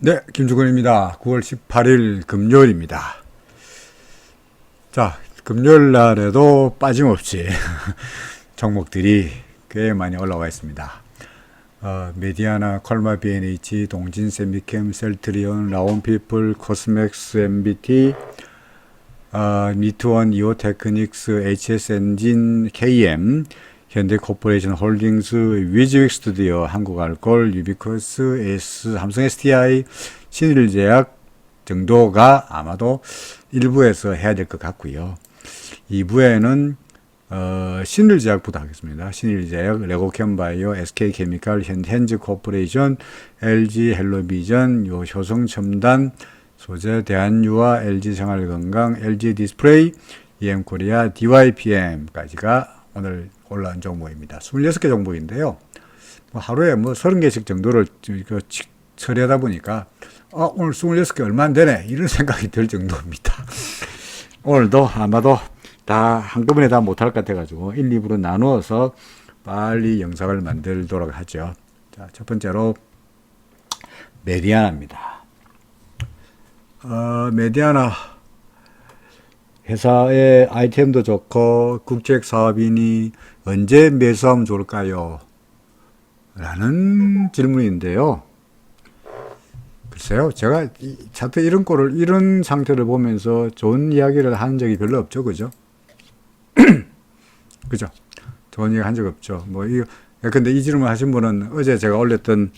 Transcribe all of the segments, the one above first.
네, 김주근입니다. 9월 18일 금요일입니다. 자, 금요일 날에도 빠짐없이 종목들이 꽤 많이 올라와 있습니다. 메디아나, 콜마 B&H, 동진 세미캠, 셀트리온, 라온피플, 코스맥스 MBT, 미투원, 이오테크닉스, HS엔진, KM, 현대코퍼레이션 홀딩스, 위즈윅 스튜디오, 한국알콜, 유비커스, 삼성 SDI, 신일제약 정도가 아마도 1부에서 해야 될 것 같고요. 2부에는 신일제약부터 하겠습니다. 신일제약, 레고캠바이오, SK케미칼, 현지코퍼레이션, LG 헬로비전, 효성첨단, 소재 대한유화, LG생활건강, LG디스플레이, EM코리아, DYPM까지가 오늘 올라온 종목입니다. 26개 종목인데요. 하루에 30개씩 정도를 처리하다 보니까 오늘 26개 얼마 안 되네 이런 생각이 들 정도입니다. 오늘도 아마도 다 한꺼번에 다 못할 것 같아가지고 1, 2부로 나누어서 빨리 영상을 만들도록 하죠. 자, 첫 번째로 메디아나입니다. 메디아나 회사의 아이템도 좋고 국책 사업이니 언제 매수하면 좋을까요? 라는 질문인데요. 글쎄요, 제가 차트 이런 상태를 보면서 좋은 이야기를 한 적이 별로 없죠, 그죠? 그죠? 좋은 이야기 한 적 없죠. 근데 이 질문 하신 분은 어제 제가 올렸던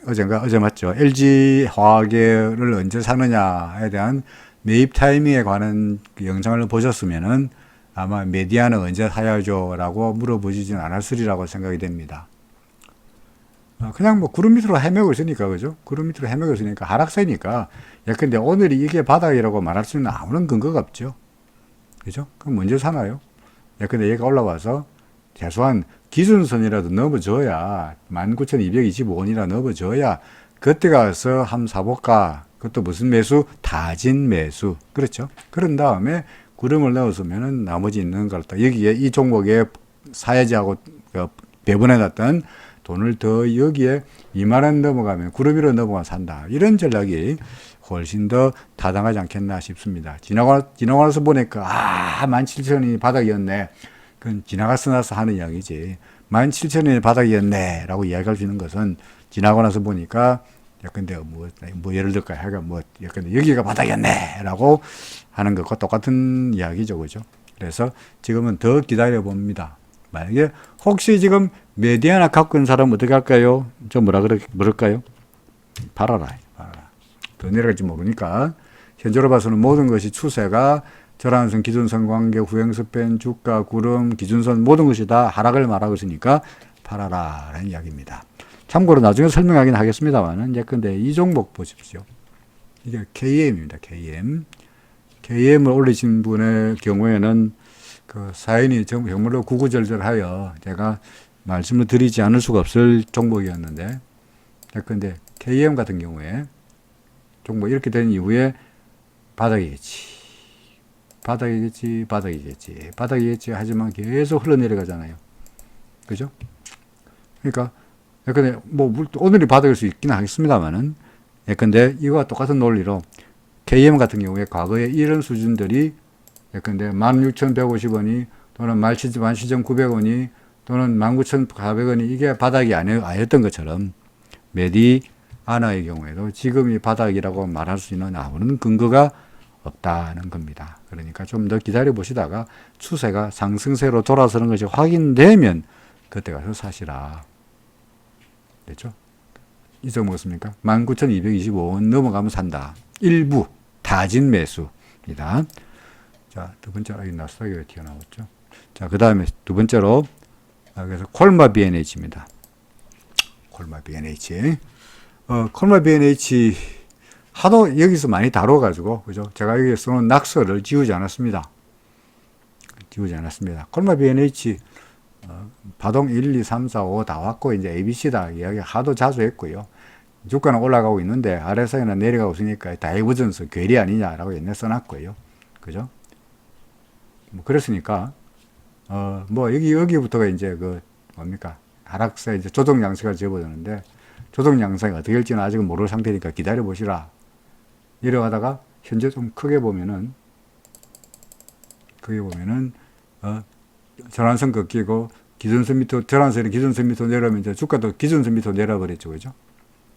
어제 맞죠? LG 화학을 언제 사느냐에 대한 매입 타이밍에 관한 영상을 보셨으면은 아마 메디아는 언제 사야죠? 라고 물어보시진 않았으리라고 생각이 됩니다. 그냥 구름 밑으로 헤매고 있으니까, 그죠? 구름 밑으로 헤매고 있으니까 하락세니까. 근데 오늘이 이게 바닥이라고 말할 수 있는 아무런 근거가 없죠. 그죠? 그럼 언제 사나요? 근데 얘가 올라와서 최소한 기준선이라도 넘어줘야 19,225원이라 넘어줘야 그때 가서 한번 사볼까. 그것도 무슨 매수? 다진 매수. 그렇죠? 그런 다음에 구름을 넣었으면은 나머지 있는 걸 또 여기에 이 종목에 사야지 하고 배분해놨던 돈을 더 여기에 2만원 넘어가면 구름 위로 넘어가 산다. 이런 전략이 훨씬 더 타당하지 않겠나 싶습니다. 지나고 나서 보니까 17,000원이 바닥이었네. 그건 지나가서 나서 하는 이야기지. 17,000원이 바닥이었네 라고 이야기할 수 있는 것은 지나고 나서 보니까 근데 예를 들까 해가 근데 여기가 바닥이었네 라고 하는 것과 똑같은 이야기죠, 그죠? 그래서 지금은 더 기다려 봅니다. 만약에 혹시 지금 메디아나 갖고 있는 사람 어떻게 할까요? 그럴까요? 팔아라. 더 내려갈지 모르니까 현재로 봐서는 모든 것이 추세가 절하선상, 기준선 관계, 후행스팬, 주가, 구름, 기준선 모든 것이 다 하락을 말하고 있으니까 팔아라 라는 이야기입니다. 참고로 나중에 설명하긴 하겠습니다만은 근데 이 종목 보십시오. 이게 KM입니다. KM을 올리신 분의 경우에는 사연이 정말로 구구절절하여 제가 말씀을 드리지 않을 수가 없을 종목이었는데 근데 KM 같은 경우에 종목 이렇게 된 이후에 바닥이겠지 하지만 계속 흘러내려가잖아요. 그죠? 그러니까 근데 오늘이 바닥일 수 있긴 하겠습니다만은 근데 이거와 똑같은 논리로 KM 같은 경우에 과거에 이런 수준들이 근데 16,150원이 또는 17,900원이 또는 19,400원이 이게 바닥이 아니었던 것처럼 메디아나의 경우에도 지금이 바닥이라고 말할 수 있는 아무런 근거가 없다는 겁니다. 그러니까 좀 더 기다려 보시다가 추세가 상승세로 돌아서는 것이 확인되면 그때 가서 사시라. 됐죠? 이 종목입니까? 19,225원 넘어가면 산다. 일부 다진 매수입니다. 자, 두 번째로 나스닥이 왜 튀어나왔죠? 자, 그 다음에 두 번째로 그래서 콜마 B&H입니다. 콜마 B&H. 콜마 B&H 하도 여기서 많이 다뤄가지고 그죠? 제가 여기에 써놓은 낙서를 지우지 않았습니다. 콜마 B&H 바동 1, 2, 3, 4, 5 다 왔고 이제 ABC다 이야기 하도 자주 했고요. 주가는 올라가고 있는데 아래사이는 내려가고 있으니까 다이버전스 괴리 아니냐라고 옛날에 써놨고요. 그죠? 그랬으니까 여기부터가 이제 뭡니까 하락세 이제 조정 양식을 접어드는데 조정 양상이 어떻게 될지는 아직은 모를 상태니까 기다려 보시라. 이러다가 현재 좀 크게 보면은 전환선 꺾이고 기준선 밑으로 전환선이 기준선 밑으로 내려오면 이제 주가도 기준선 밑으로 내려버렸죠,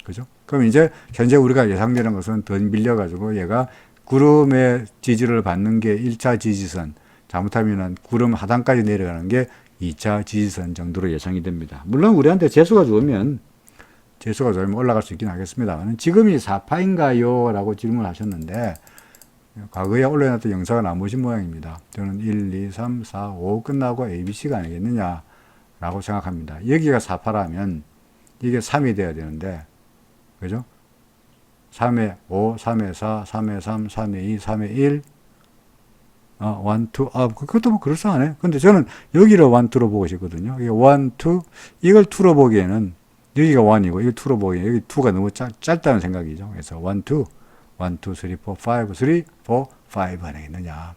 그죠? 그럼 이제 현재 우리가 예상되는 것은 더 밀려가지고 얘가 구름의 지지를 받는 게 1차 지지선, 잘못하면은 구름 하단까지 내려가는 게 2차 지지선 정도로 예상이 됩니다. 물론 우리한테 재수가 좋으면 올라갈 수 있긴 하겠습니다만 지금이 4파인가요? 라고 질문하셨는데 과거에 올려놨던 영상을 안 보신 모양입니다. 저는 1, 2, 3, 4, 5 끝나고 ABC가 아니겠느냐 라고 생각합니다. 여기가 4파라면 이게 3이 돼야 되는데 그죠? 3에 5, 3에 4, 3에 3, 3에 2, 3에 1 1, 2 그것도 뭐 그럴싸하네. 근데 저는 여기를 1, 2로 보고 싶거든요. 이게 1, 2 이걸 2로 보기에는 여기가 1이고 이걸 2로 보기에는 여기 2가 너무 짧다는 생각이죠. 그래서 1, 2 1, 2, 3, 4, 5, 3, 4, 5 아니겠느냐.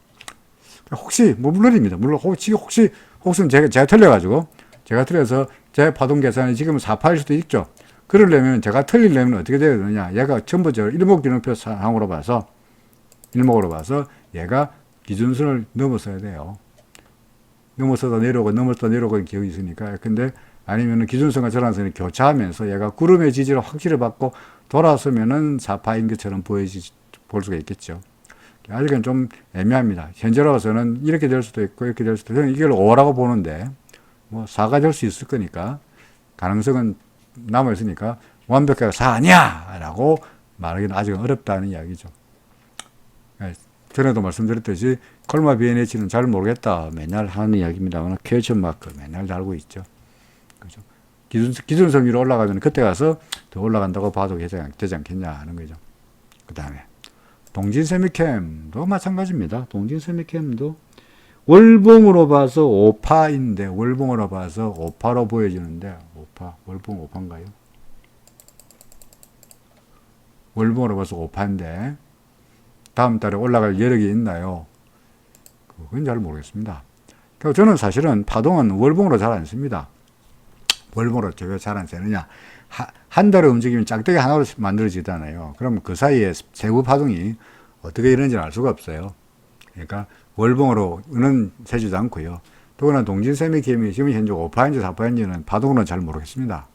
혹시, 뭐, 물론입니다. 물론, 혹시는 제가 틀려가지고, 제가 틀려서 제 파동 계산이 지금 4파일 수도 있죠. 그러려면, 제가 틀리려면 어떻게 돼야 되느냐. 얘가 전부적으로 일목균형표상으로 봐서, 얘가 기준선을 넘어서야 돼요. 넘어서다 내려오고 기억이 있으니까. 근데, 아니면은 기준선과 전환선이 교차하면서 얘가 구름의 지지를 확실히 받고 돌아서면은 4파인 것처럼 볼 수가 있겠죠. 아직은 좀 애매합니다. 현재로서는 이렇게 될 수도 있고 이렇게 될 수도 있고 저는 이걸 5라고 보는데 뭐 4가 될 수 있을 거니까 가능성은 남아 있으니까 완벽하게 4 아니야! 라고 말하기는 아직은 어렵다는 이야기죠. 전에도 말씀드렸듯이 콜마 BNH는 잘 모르겠다 맨날 하는 이야기입니다만 퀘스천 마크 맨날 달고 있죠. 그죠? 기준선 위로 올라가면 그때 가서 더 올라간다고 봐도 되지 않겠냐 하는 거죠. 그 다음에 동진세미캠도 마찬가지입니다. 동진세미캠도 월봉으로 봐서 5파인데 월봉으로 봐서 5파로 보여지는데 5파 월봉 5파인가요? 월봉으로 봐서 5파인데 다음 달에 올라갈 여력이 있나요? 그건 잘 모르겠습니다. 저는 사실은 파동은 월봉으로 잘 안 씁니다. 월봉으로 왜 잘 안 쓰느냐? 한 달에 움직이면 짝대기 하나로 만들어지잖아요. 그럼 그 사이에 세부 파동이 어떻게 이런지는 알 수가 없어요. 그러니까 월봉으로는 세지도 않고요. 더구나 동진세미캠이 지금 현재 5파인지 4파인지는 파동으로는 잘 모르겠습니다.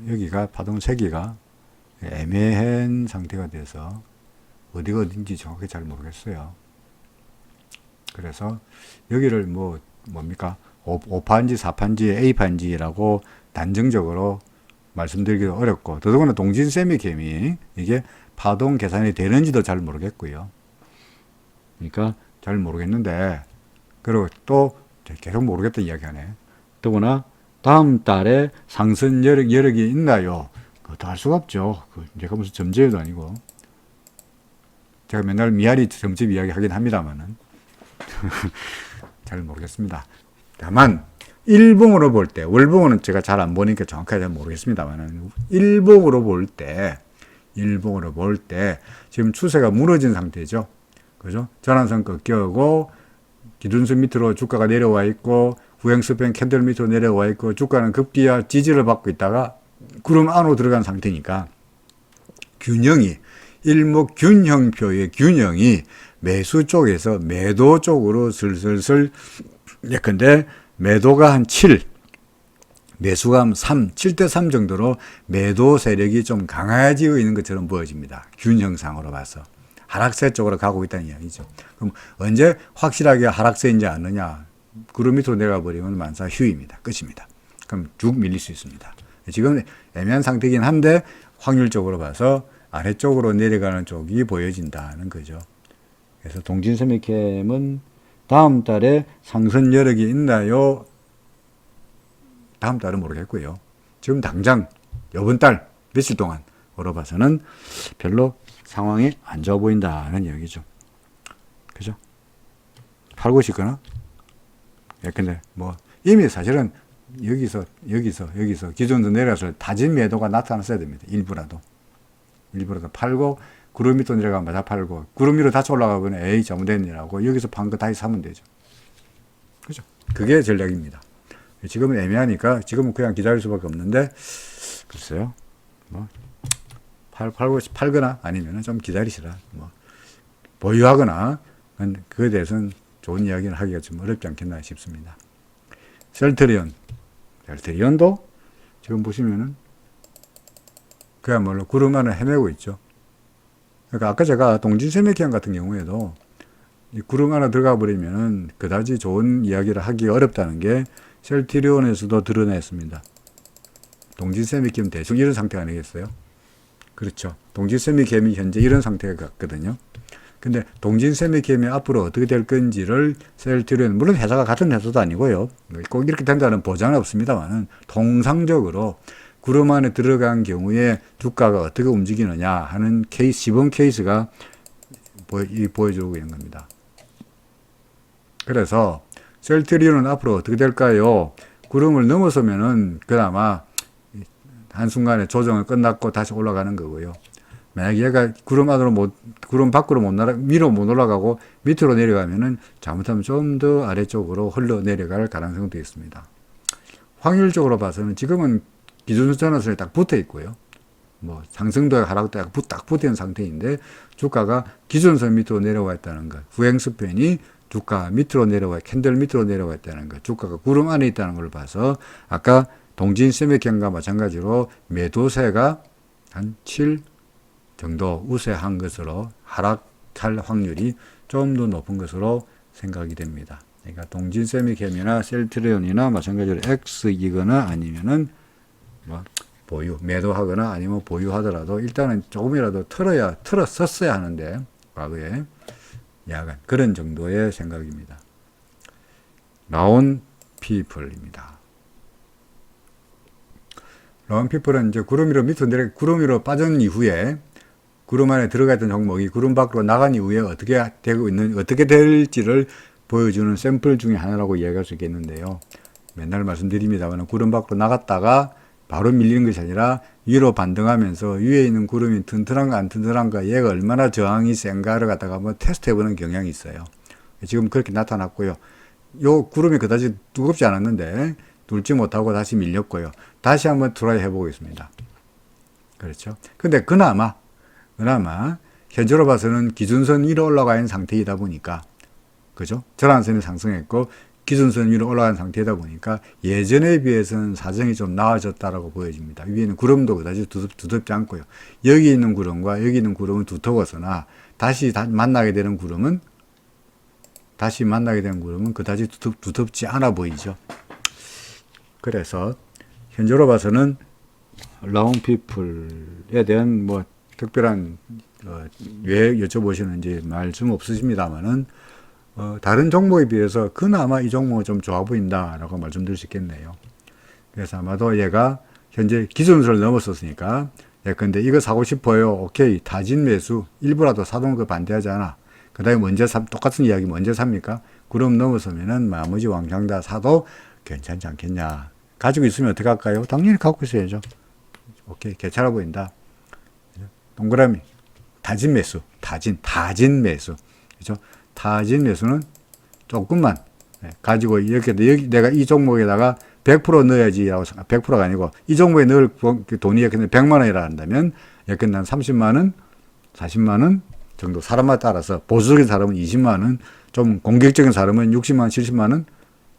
여기가 파동 세기가 애매한 상태가 돼서 어디가 어딘지 정확히 잘 모르겠어요. 그래서 여기를 뭡니까? 5파인지 4파인지 A파인지라고 단정적으로 말씀드리기도 어렵고 더더구나 동진세미캠이 이게 파동 계산이 되는지도 잘 모르겠고요. 그러니까 잘 모르겠는데 그리고 또 계속 모르겠다 이야기하네. 더구나 다음 달에 상승 여력이 있나요? 그것도 알 수가 없죠. 제가 무슨 점집도 아니고 제가 맨날 미아리 점집 이야기 하긴 합니다만은 잘 모르겠습니다. 다만 일봉으로 볼 때 월봉으로는 제가 잘 안 보니까 정확하게 잘 모르겠습니다만 일봉으로 볼 때 지금 추세가 무너진 상태죠. 그죠? 전환선 꺾여고 기준선 밑으로 주가가 내려와 있고 후행스팬 캔들 밑으로 내려와 있고 주가는 급기야 지지를 받고 있다가 구름 안으로 들어간 상태니까 일목균형표의 균형이 매수 쪽에서 매도 쪽으로 슬슬슬 예컨대 매도가 한 7, 매수가 한 3, 7대3 정도로 매도 세력이 좀 강해지고 있는 것처럼 보여집니다. 균형상으로 봐서. 하락세 쪽으로 가고 있다는 이야기죠. 그럼 언제 확실하게 하락세인지 아느냐? 구름 밑으로 내려가 버리면 만사 휴입니다. 끝입니다. 그럼 쭉 밀릴 수 있습니다. 지금 애매한 상태이긴 한데 확률적으로 봐서 아래쪽으로 내려가는 쪽이 보여진다는 거죠. 그래서 동진세미캠은 다음 달에 상승 여력이 있나요? 다음 달은 모르겠고요. 지금 당장 이번 달 며칠 동안 걸어봐서는 별로 상황이 안 좋아 보인다는 이야기죠. 그죠? 팔고 싶거나 근데 이미 사실은 여기서 기존도 내려서 다진 매도가 나타났어야 됩니다. 일부라도 팔고 구름 밑으로 내려가면 다 팔고 구름 위로 다시 올라가면 잘못됐니라고 여기서 판 거 다시 사면 되죠. 그죠? 그게 전략입니다. 지금은 애매하니까 지금은 그냥 기다릴 수밖에 없는데 글쎄요. 뭐 팔거나 아니면 좀 기다리시라. 뭐 보유하거나 그에 대해서는 좋은 이야기를 하기가 좀 어렵지 않겠나 싶습니다. 셀트리온도 지금 보시면은 그야말로 구름 안을 헤매고 있죠. 그러니까 아까 제가 동진세미기한 같은 경우에도 이 구름 안에 들어가 버리면은 그다지 좋은 이야기를 하기 어렵다는 게 셀트리온에서도 드러냈습니다. 동진세미캠 대충 이런 상태 아니겠어요? 그렇죠. 동진세미캠이 현재 이런 상태가 같거든요. 근데 동진세미캠이 앞으로 어떻게 될 건지를 셀트리온, 물론 회사가 같은 회사도 아니고요. 꼭 이렇게 된다는 보장은 없습니다만은 통상적으로 구름 안에 들어간 경우에 주가가 어떻게 움직이느냐 하는 케이스, 시범 케이스가 보여주고 있는 겁니다. 그래서 셀트리온은 앞으로 어떻게 될까요? 구름을 넘어서면은 그나마 한순간에 조정을 끝났고 다시 올라가는 거고요. 만약 얘가 구름 밖으로 위로 못 올라가고 밑으로 내려가면은 잘못하면 좀 더 아래쪽으로 흘러 내려갈 가능성도 있습니다. 확률적으로 봐서는 지금은 기준선에 딱 붙어 있고요. 뭐 상승도 하락도 딱 붙어 있는 상태인데 주가가 기준선 밑으로 내려와 있다는 것. 후행스팬이 주가 밑으로 내려와, 캔들 밑으로 내려와 있다는 것. 주가가 구름 안에 있다는 걸 봐서 아까 동진세미캠과 마찬가지로 매도세가 한 7 정도 우세한 것으로 하락할 확률이 좀 더 높은 것으로 생각이 됩니다. 그러니까 동진세미캠이나 셀트리온이나 마찬가지로 X이거나 아니면은 뭐 매도하거나 아니면 보유하더라도 일단은 조금이라도 틀었었어야 하는데 과거에 약간 그런 정도의 생각입니다. 라온 피플입니다. 라온 피플은 이제 구름 위로 빠진 이후에 구름 안에 들어가 있던 종목이 구름 밖으로 나간 이후에 어떻게 될지를 보여주는 샘플 중에 하나라고 이야기할 수 있겠는데요. 맨날 말씀드립니다만 구름 밖으로 나갔다가 바로 밀리는 것이 아니라 위로 반등하면서 위에 있는 구름이 튼튼한가 안 튼튼한가 얘가 얼마나 저항이 센가를 갖다가 한번 테스트 해보는 경향이 있어요. 지금 그렇게 나타났고요. 요 구름이 그다지 두껍지 않았는데 뚫지 못하고 다시 밀렸고요. 다시 한번 트라이 해보겠습니다. 그렇죠. 근데 그나마 현재로 봐서는 기준선 위로 올라가 있는 상태이다 보니까 그죠? 전환선이 상승했고 기준선 위로 올라간 상태이다 보니까 예전에 비해서는 사정이 좀 나아졌다라고 보여집니다. 위에는 구름도 그다지 두텁지 않고요. 여기 있는 구름과 여기 있는 구름은 두터워서나 다시 만나게 되는 구름은 그다지 두텁지 않아 보이죠. 그래서 현재로 봐서는 라운피플에 대한 뭐 특별한 왜 여쭤보시는지 말씀 없으십니다만은 다른 종목에 비해서 그나마 이 종목은 좀 좋아 보인다라고 말씀드릴 수 있겠네요. 그래서 아마도 얘가 현재 기준선을 넘었었으니까 근데 이거 사고 싶어요. 오케이. 타진 매수 일부라도 사놓은 거 반대하지 않아. 그 다음에 똑같은 이야기 언제 삽니까? 구름 넘어서면은 나머지 왕창 다 사도 괜찮지 않겠냐. 가지고 있으면 어떻게 할까요? 당연히 갖고 있어야죠. 오케이. 괜찮아 보인다. 동그라미. 타진 매수. 타진 매수. 그죠? 타진 매수는 조금만 가지고 이렇게 내가 이 종목에다가 100% 넣어야지라고 100%가 아니고 이 종목에 넣을 돈이 100만 원이라 한다면 예컨대 난 30만 원, 40만 원 정도 사람마다 따라서 보수적인 사람은 20만 원, 좀 공격적인 사람은 60만 원, 70만 원,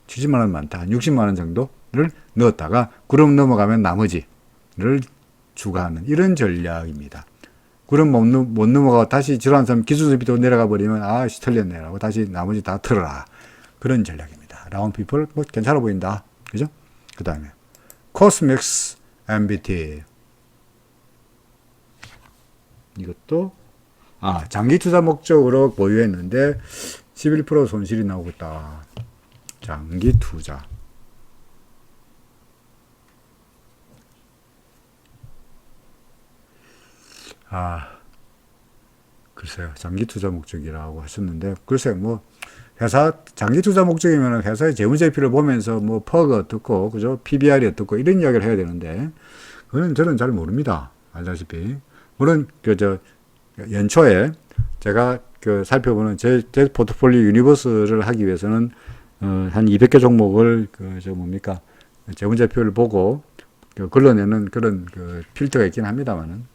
70만 원 많다. 60만 원 정도를 넣었다가 구름 넘어가면 나머지를 추가하는 이런 전략입니다. 구름 못 넘어가고 다시 질환선 기준선 밑으로 내려가 버리면 틀렸네라고 다시 나머지 다 틀어라. 그런 전략입니다. 라운피플 뭐 괜찮아 보인다. 그죠? 그 다음에 코스믹스 MBT 이것도 장기 투자 목적으로 보유했는데 11% 손실이 나오고 있다. 장기 투자. 글쎄요. 장기 투자 목적이라고 하셨는데, 글쎄요. 뭐, 장기 투자 목적이면 회사의 재무제표를 보면서 뭐, 퍼가 어떻고, 그죠? PBR이 어떻고, 이런 이야기를 해야 되는데, 그건 저는 잘 모릅니다. 알다시피. 물론, 연초에 제가 살펴보는 제 포트폴리오 유니버스를 하기 위해서는, 한 200개 종목을, 재무제표를 보고 걸러내는 그런 그 필터가 있긴 합니다만은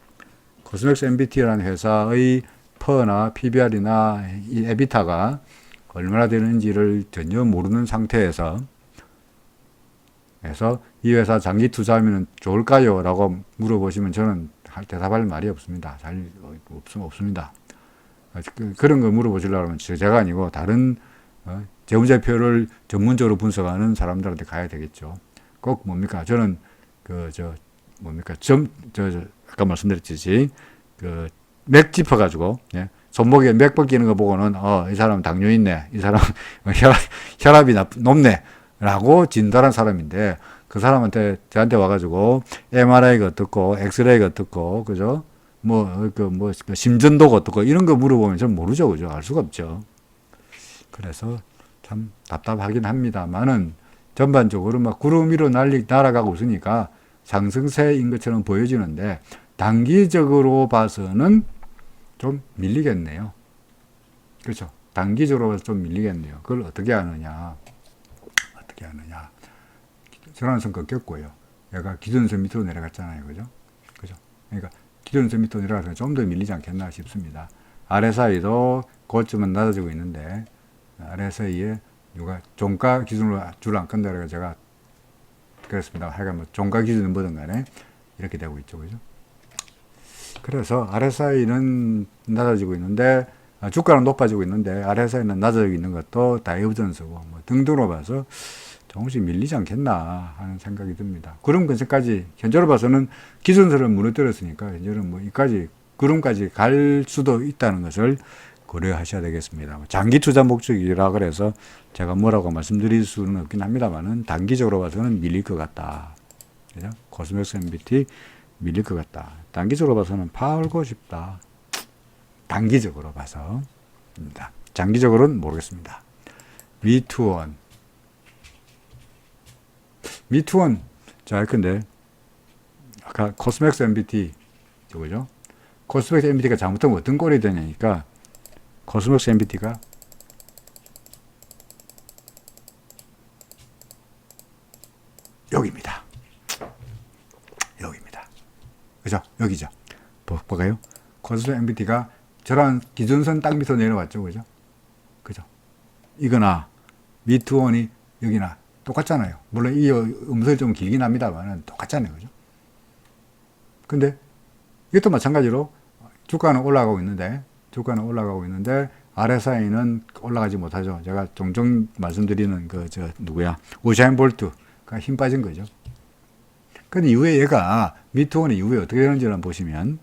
코스맥스 MBT라는 회사의 퍼나 PBR이나 이 에비타가 얼마나 되는지를 전혀 모르는 상태에서 이 회사 장기 투자하면 좋을까요? 라고 물어보시면 저는 대답할 말이 없습니다. 잘 없습니다. 그런 거 물어보시려고 하면 제가 아니고 다른 재무제표를 전문적으로 분석하는 사람들한테 가야 되겠죠. 꼭 뭡니까? 저는 아까 말씀드렸듯이 맥 짚어가지고 손목에 맥 벗기는 거 보고는 이 사람 당뇨 있네, 이 사람 혈압이 높네 라고 진단한 사람인데, 그 사람한테 저한테 와가지고 MRI가 어떻고 엑스레이가 어떻고 그죠? 심전도가 어떻고 이런 거 물어보면 전 모르죠, 그죠? 알 수가 없죠. 그래서 참 답답하긴 합니다만은 전반적으로 막 구름 위로 날아가고 있으니까 상승세인 것처럼 보여지는데 단기적으로 봐서는 좀 밀리겠네요. 그렇죠? 단기적으로 봐서 좀 밀리겠네요. 그걸 어떻게 하느냐? 전환선 꺾였고요. 얘가 기준선 밑으로 내려갔잖아요. 그죠? 그러니까 기준선 밑으로 내려가서 좀 더 밀리지 않겠나 싶습니다. RSI도 고점은 낮아지고 있는데 RSI에 누가 종가 기준으로 줄을 안 끈다 그래서 제가 그랬습니다. 하여간 종가 기준은 뭐든 간에 이렇게 되고 있죠. 그죠? 그래서 RSI는 낮아지고 있는데 주가는 높아지고 있는데 RSI는 낮아지고 있는 것도 다이버전스고 등등으로 봐서 조금씩 밀리지 않겠나 하는 생각이 듭니다. 구름 근처까지 현재로 봐서는 기준선을 무너뜨렸으니까 현재는 이까지 구름까지 갈 수도 있다는 것을 고려하셔야 되겠습니다. 장기 투자 목적이라 그래서 제가 뭐라고 말씀드릴 수는 없긴 합니다만은 단기적으로 봐서는 밀릴 것 같다. 그죠? 코스맥스 MBT 밀릴 것 같다. 단기적으로 봐서는 팔고 싶다. 단기적으로 봐서. 장기적으로는 모르겠습니다. 미투원. 자, 근데 아까 코스맥스 MBT 그죠? 코스맥스 MBT가 잘못하면 어떤 꼴이 되냐니까 코스맥스 MBT가 여기입니다. 그죠? 여기죠. 볼까요? 코스맥스 MBT가 저런 기준선 딱 밑으로 내려왔죠. 그죠? 이거나 미투원이 여기나 똑같잖아요. 물론 이 음성이 좀 길긴 합니다만 똑같잖아요. 그죠? 근데 이것도 마찬가지로 주가는 올라가고 있는데 RSI는 올라가지 못하죠. 제가 종종 말씀드리는 우사인 볼트가 힘 빠진 거죠. 근데 이후에 얘가 미투원이 이후에 어떻게 되는지를 보시면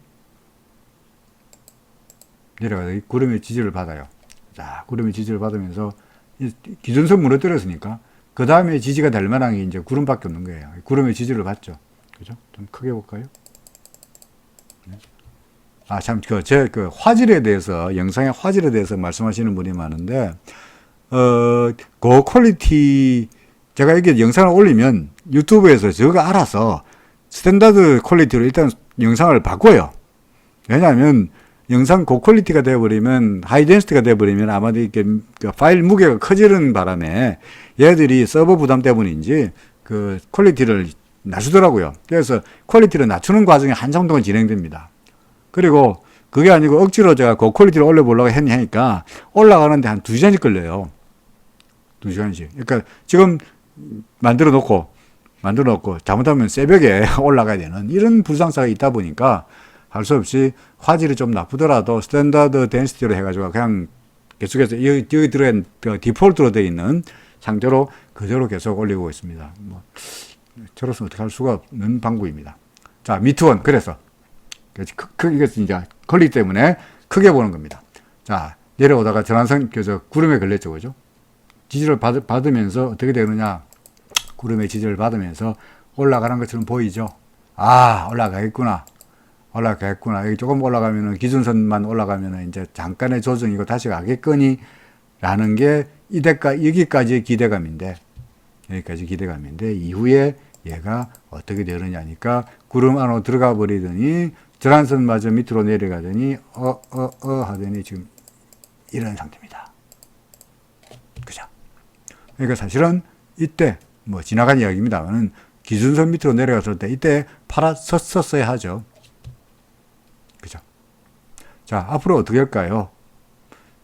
내려가서 구름의 지지를 받아요. 자, 구름의 지지를 받으면서 기준선 무너뜨렸으니까 그 다음에 지지가 될 만한 게 이제 구름밖에 없는 거예요. 구름의 지지를 받죠. 그죠? 좀 크게 볼까요? 화질에 대해서, 영상의 화질에 대해서 말씀하시는 분이 많은데, 고퀄리티, 제가 이렇게 영상을 올리면 유튜브에서 저가 알아서 스탠다드 퀄리티로 일단 영상을 바꿔요. 왜냐하면 영상 고퀄리티가 되어버리면, 하이덴시티가 되어버리면 아마도 이렇게 파일 무게가 커지는 바람에 얘들이 서버 부담 때문인지 그 퀄리티를 낮추더라고요. 그래서 퀄리티를 낮추는 과정이 한참 동안 진행됩니다. 그리고 그게 아니고 억지로 제가 고퀄리티를 올려보려고 하니까 올라가는데 한 2시간씩 걸려요. 2시간씩. 그러니까 지금 만들어 놓고 잘못하면 새벽에 올라가야 되는 이런 불상사가 있다 보니까 할 수 없이 화질이 좀 나쁘더라도 스탠다드 덴시티로 해가지고 그냥 계속해서 여기 들어간 디폴트로 되어 있는 상태로 그대로 계속 올리고 있습니다. 저로서는 어떻게 할 수가 없는 방법입니다. 자, 미투원. 그래서 이것은 이제 걸리기 때문에 크게 보는 겁니다. 자, 내려오다가 전환선 구름에 걸렸죠. 그죠? 지지를 받으면서 어떻게 되느냐. 구름의 지지를 받으면서 올라가는 것처럼 보이죠. 올라가겠구나. 여기 조금 올라가면은 기준선만 올라가면은 이제 잠깐의 조정이고 다시 가겠거니 라는 게 여기까지의 기대감인데 이후에 얘가 어떻게 되느냐니까 구름 안으로 들어가 버리더니 전환선마저 밑으로 내려가더니 하더니 지금 이런 상태입니다. 그죠? 그러니까 사실은 이때 뭐 지나간 이야기입니다만은 기준선 밑으로 내려갔을 때 이때 팔았었어야 하죠. 그죠? 자, 앞으로 어떻게 할까요?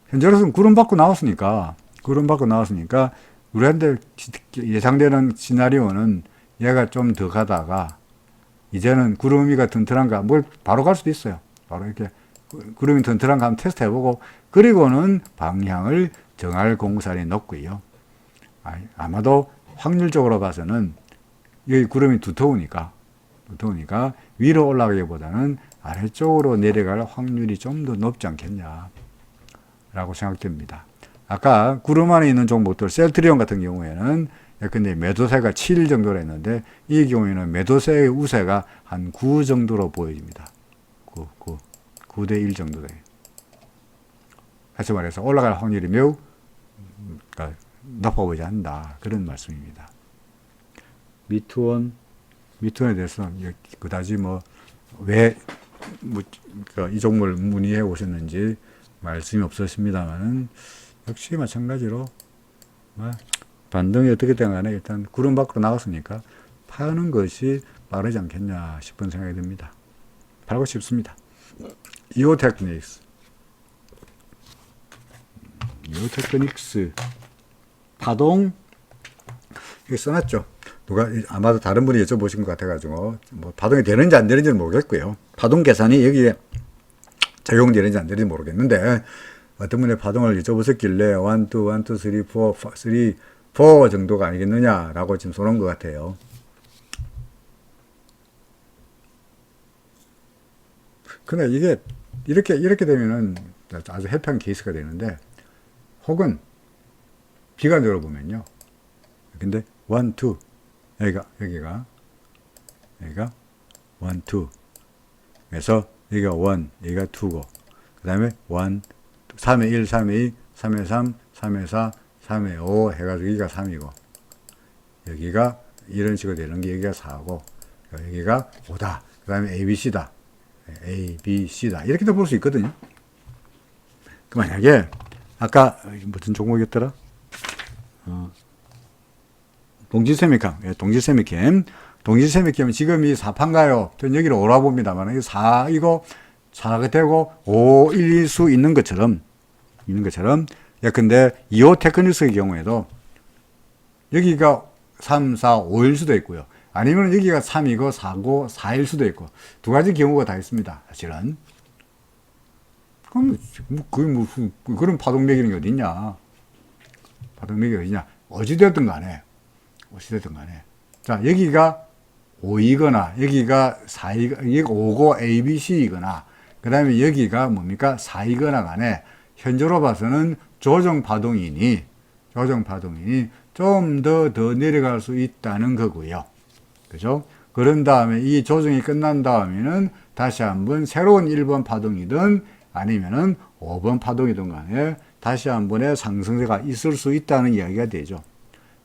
현재로서는 구름 밖으로 나왔으니까 우리한테 예상되는 시나리오는 얘가 좀 더 가다가 이제는 구름 위가 튼튼한가 뭘 바로 갈 수도 있어요. 바로 이렇게 구름이 튼튼한가 한번 테스트 해보고 그리고는 방향을 정할 공산이 높고요. 아마도 확률적으로 봐서는 여기 구름이 두터우니까 위로 올라가기보다는 아래쪽으로 내려갈 확률이 좀 더 높지 않겠냐 라고 생각됩니다. 아까 구름 안에 있는 종목들 셀트리온 같은 경우에는 근데 매도세가 7 정도로 했는데 이 경우에는 매도세의 우세가 한 9 정도로 보여집니다. 9대 1 정도 돼요. 다시 말해서 올라갈 확률이 매우 높아 보이지 않는다. 그런 말씀입니다. 미투원에 대해서는 그다지 왜 이 종목을 문의해 오셨는지 말씀이 없었습니다만은 역시 마찬가지로 반등이 어떻게 된 간에 일단 구름 밖으로 나갔으니까 파는 것이 빠르지 않겠냐 싶은 생각이 듭니다. 팔고 싶습니다. 이오테크닉스 파동 이게 써놨죠. 누가 아마도 다른 분이 여쭤보신 것 같아가지고 파동이 되는지 안 되는지는 모르겠고요. 파동 계산이 여기에 적용되는지 안 되는지 모르겠는데 어떤 분의 파동을 여쭤보셨길래 1, 2, 3, 4 정도가 아니겠느냐라고 지금 쏘는 것 같아요. 근데 이게 이렇게 되면은 아주 해피한 케이스가 되는데 혹은 비관적으로 보면요. 근데 1, 2 여기가 1, 2 그래서 여기가 1, 여기가 2고 그 다음에 1, 3에 1, 3에 2, 3에 3, 3에 4, 3에 5 해가지고 여기가 3이고 여기가 이런 식으로 되는 게 여기가 4고 여기가 5다. 그 다음에 ABC다. ABC다. 이렇게도 볼 수 있거든요. 만약에 아까 무슨 종목이었더라? 동질세미캠 지금 이 4판가요? 전 여기를 5라 봅니다만 이거 4가 되고 5, 1, 2수 있는 것처럼 근데 이오 테크닉스의 경우에도 여기가 3, 4, 5일 수도 있고요. 아니면 여기가 3이고 4고 4일 수도 있고 두 가지 경우가 다 있습니다. 사실은. 그럼 그런 파동 매기는 게 어딨냐? 어찌됐든 간에. 자, 여기가 5이거나 여기가 4이거나 여기가 5고 ABC이거나 그 다음에 여기가 뭡니까? 4이거나 간에 현재로 봐서는 조정 파동이니 좀 더 내려갈 수 있다는 거고요. 그죠? 그런 다음에 이 조정이 끝난 다음에는 다시 한번 새로운 1번 파동이든 아니면은 5번 파동이든 간에 다시 한번의 상승세가 있을 수 있다는 이야기가 되죠.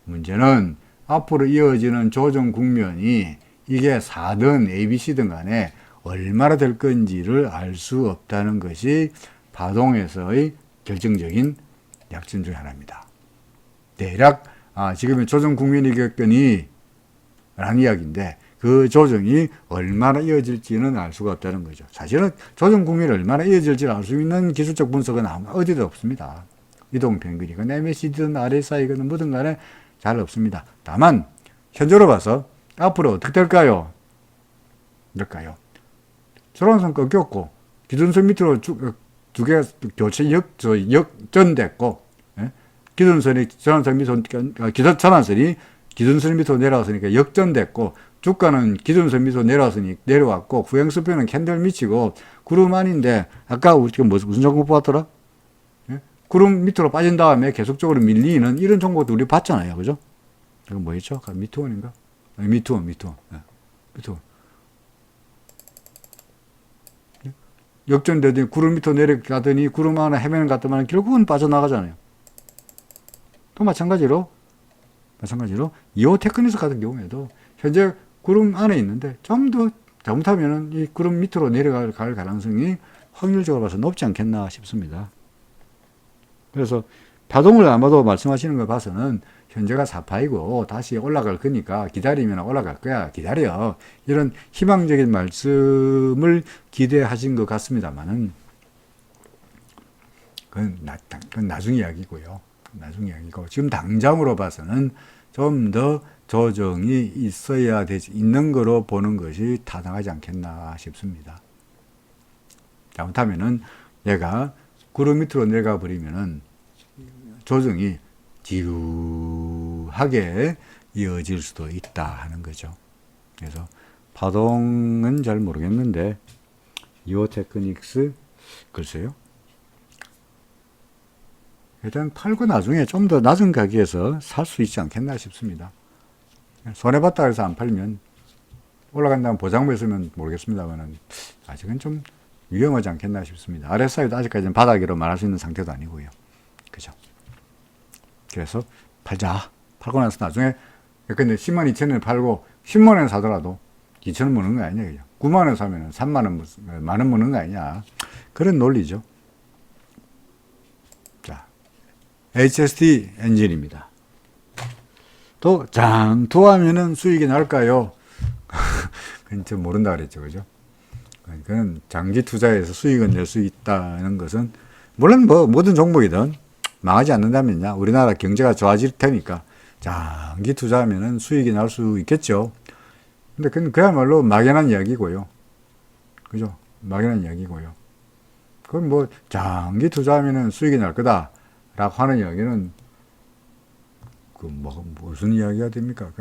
문제는 앞으로 이어지는 조정 국면이 이게 4든 ABC든 간에 얼마나 될 건지를 알 수 없다는 것이 파동에서의 결정적인 약점 중 하나입니다. 대략 지금의 조정 국면이겠거니 라는 이야기인데 그 조정이 얼마나 이어질지는 알 수가 없다는 거죠. 사실은 조정 국면이 얼마나 이어질지를 알 수 있는 기술적 분석은 어디도 없습니다. 이동평균이건 MACD든 RSI건 뭐든 간에 잘 없습니다. 다만 현재로 봐서 앞으로 어떻게 될까요? 저랑선 꺾였고 기준선 밑으로 두 개가 교체 역전됐고 기준선이 전환선이 기준선 밑으로 내려왔으니까 역전됐고 주가는 기준선 밑으로 내려왔고 후행수표는 캔들 미치고 구름 안인데 아까 우리가 무슨 종목 봤더라? 구름 밑으로 빠진 다음에 계속적으로 밀리는 이런 종목도 우리 봤잖아요. 그죠? 이거 뭐였죠? 미투원인가? 미투원. 역전되더니 구름 밑으로 내려가더니 구름 하나 헤매는 것 같더만 결국은 빠져나가잖아요. 또 마찬가지로 이오 테크닉스 같은 경우에도 현재 구름 안에 있는데 좀 더 잘못하면은 이 구름 밑으로 내려갈 가능성이 확률적으로 봐서 높지 않겠나 싶습니다. 그래서 파동을 아마도 말씀하시는 걸 봐서는 현재가 4파이고 다시 올라갈 거니까 기다리면 올라갈 거야. 기다려. 이런 희망적인 말씀을 기대하신 것 같습니다만은 그건 나중 이야기고요. 나중 이야기고 지금 당장으로 봐서는 좀 더 조정이 있어야 되지 있는 거로 보는 것이 타당하지 않겠나 싶습니다. 잘못하면은 얘가 구름 밑으로 내려가 버리면은 조정이 지루하게 이어질 수도 있다 하는 거죠. 그래서 파동은 잘 모르겠는데 이오 테크닉스 글쎄요. 일단 팔고 나중에 좀 더 낮은 가격에서 살 수 있지 않겠나 싶습니다. 손해봤다 해서 안 팔면 올라간다면 보장부 있으면 모르겠습니다만 아직은 좀 위험하지 않겠나 싶습니다. RSI도 아직까지는 바닥으로 말할 수 있는 상태도 아니고요. 그죠? 그래서 팔자. 팔고 나서 나중에 근데 10만 2천 원에 팔고 10만 원에 사더라도 2천 원 먹는 거 아니냐. 그죠? 9만 원에 사면 3만 원, 만 원 먹는 거 아니냐. 그런 논리죠. 자, HST 엔진입니다. 또 장투하면은 수익이 날까요? 그건 좀 모른다 그랬죠. 그죠? 그건 장기 투자에서 수익을 낼 수 있다는 것은 물론 뭐 모든 종목이든 망하지 않는다면야 우리나라 경제가 좋아질 테니까 장기 투자하면은 수익이 날 수 있겠죠. 근데 그건 그야말로 막연한 이야기고요. 그죠? 막연한 이야기고요. 그건 뭐 장기 투자하면은 수익이 날 거다라고 하는 이야기는 무슨 이야기가 됩니까?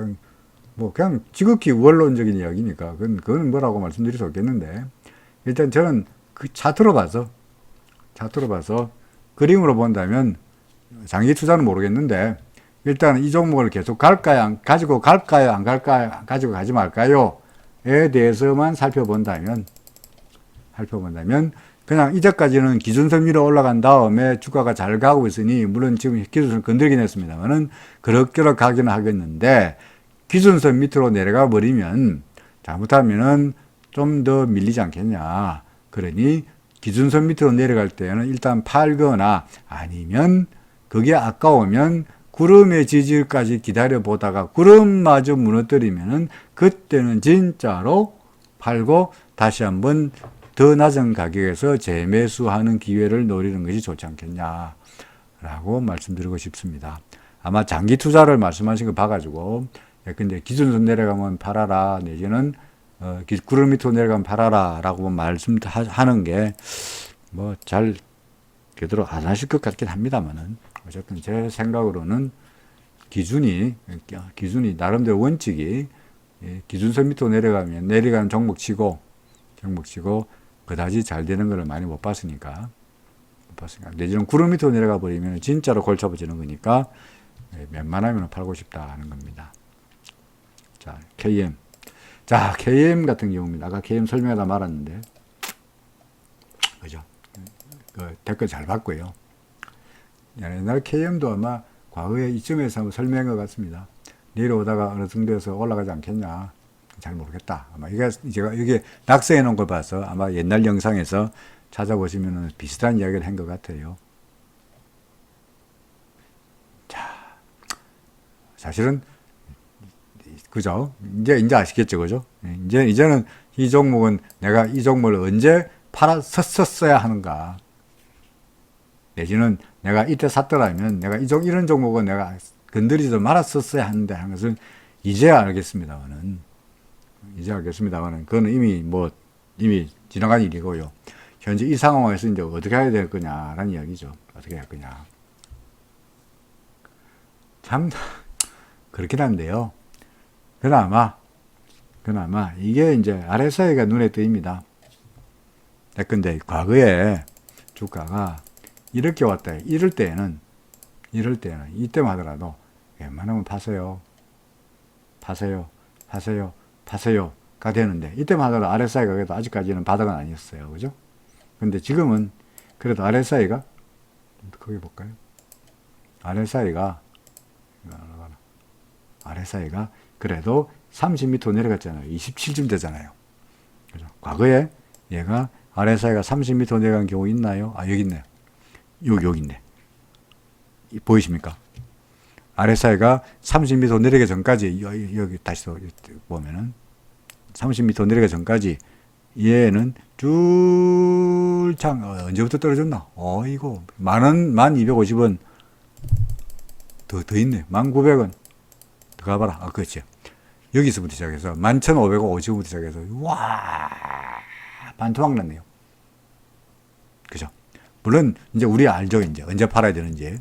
그냥 지극히 원론적인 이야기니까 그건 뭐라고 말씀드릴 수 없겠는데 일단 저는 그 차트로 봐서 그림으로 본다면 장기 투자는 모르겠는데 일단 이 종목을 계속 갈까요? 가지고 갈까요? 안 갈까요? 가지고 가지 말까요?에 대해서만 살펴본다면 그냥 이제까지는 기준선 위로 올라간 다음에 주가가 잘 가고 있으니 물론 지금 기준선 건들긴 했습니다만은 그럭저럭 가기는 하겠는데 기준선 밑으로 내려가 버리면 잘못하면은 좀 더 밀리지 않겠냐. 그러니 기준선 밑으로 내려갈 때는 일단 팔거나 아니면 그게 아까우면 구름의 지지까지 기다려 보다가 구름마저 무너뜨리면은 그때는 진짜로 팔고 다시 한번 더 낮은 가격에서 재매수하는 기회를 노리는 것이 좋지 않겠냐라고 말씀드리고 싶습니다. 아마 장기 투자를 말씀하신 거 봐가지고 근데 기준선 내려가면 팔아라 내지는 구름 밑으로 내려가면 팔아라 라고 말씀하는 게 뭐 잘 제대로 안 하실 것 같긴 합니다만은 어쨌든 제 생각으로는 기준이 나름대로 원칙이 기준선 밑으로 내려가는 종목 치고 그다지 잘 되는 걸 많이 못 봤으니까 내지는 구름 밑으로 내려가 버리면 진짜로 골치 아파지는 거니까 웬만하면 팔고 싶다 하는 겁니다. 자, KM. 자, KM 같은 경우입니다. 아까 KM 설명하다 말았는데 그죠? 그 댓글 잘 봤고요. 옛날 KM도 아마 과거에 이쯤에서 한번 설명한 것 같습니다. 내려오다가 어느 정도에서 올라가지 않겠냐. 잘 모르겠다. 아마 제가 여기 낙서해 놓은 걸 봐서 아마 옛날 영상에서 찾아보시면 비슷한 이야기를 한 것 같아요. 자, 사실은 그죠? 이제 아시겠죠, 그죠? 이제는 이 종목은 내가 이 종목을 언제 팔았었어야 하는가? 내지는 내가 이때 샀더라면 내가 이런 종목은 내가 건드리지도 말았었어야 하는데 하는 것을 이제야 알겠습니다만은 그거는 이미 지나간 일이고요. 현재 이 상황에서 이제 어떻게 해야 될 거냐라는 이야기죠. 어떻게 할 거냐. 참 그렇긴 한데요. 그나마 이게 이제 RSI가 눈에 띄입니다. 근데 과거에 주가가 이렇게 왔다. 이럴 때는 이때만 하더라도 웬만하면 파세요가 되는데 이때만 하더라도 RSI가 그래도 아직까지는 바닥은 아니었어요. 그죠? 근데 지금은 그래도 RSI가 거기 볼까요? RSI가 그래도 30m 내려갔잖아요. 27쯤 되잖아요. 그죠? 과거에 얘가 RSI가 30m 내려간 경우 있나요? 여기 있네요. 여기 있네. 보이십니까? RSI가 30m 내리기 전까지 여기 다시 또 보면은 30m 내리기 전까지 얘는 줄창 언제부터 떨어졌나? 이거 1250원 더 있네. 1900원 더 가봐라. 그렇지. 여기서부터 시작해서 11,550원부터 시작해서 와 반토막 났네요. 그죠? 물론 이제 우리 알죠. 이제 언제 팔아야 되는지.